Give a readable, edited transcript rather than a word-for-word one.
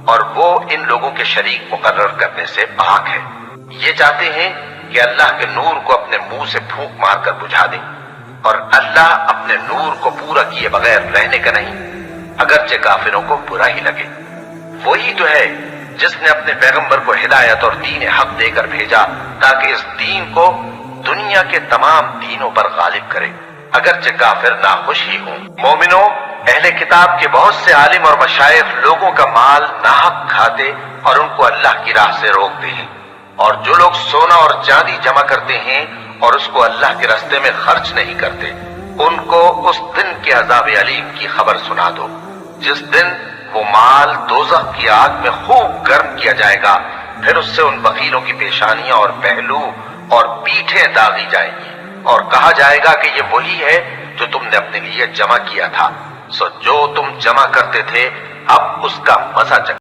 اور وہ ان لوگوں کے شریک مقرر کرنے سے پاک ہے۔ یہ چاہتے ہیں کہ اللہ کے نور کو اپنے منہ سے پھونک مار کر بجھا دیں، اور اللہ اپنے نور کو پورا کیے بغیر رہنے کا نہیں، اگرچہ کافروں کو برا ہی لگے۔ وہی تو ہے جس نے اپنے پیغمبر کو ہدایت اور دین حق دے کر بھیجا تاکہ اس دین کو دنیا کے تمام دینوں پر غالب کرے، اگرچہ کافر ناخوش ہی ہوں۔ مومنوں، اہل کتاب کے بہت سے عالم اور مشائخ لوگوں کا مال ناحق کھاتے اور ان کو اللہ کی راہ سے روکتے ہیں، اور جو لوگ سونا اور چاندی جمع کرتے ہیں اور اس کو اللہ کے راستے میں خرچ نہیں کرتے، ان کو اس دن کے عذاب علیم کی خبر سنا دو، جس دن وہ مال دوزخ کی آگ میں خوب گرم کیا جائے گا، پھر اس سے ان بخیلوں کی پیشانیاں اور پہلو اور پیٹھیں داغی جائیں گی، اور کہا جائے گا کہ یہ وہی ہے جو تم نے اپنے لیے جمع کیا تھا، سو جو تم جمع کرتے تھے اب اس کا مزہ چکھو۔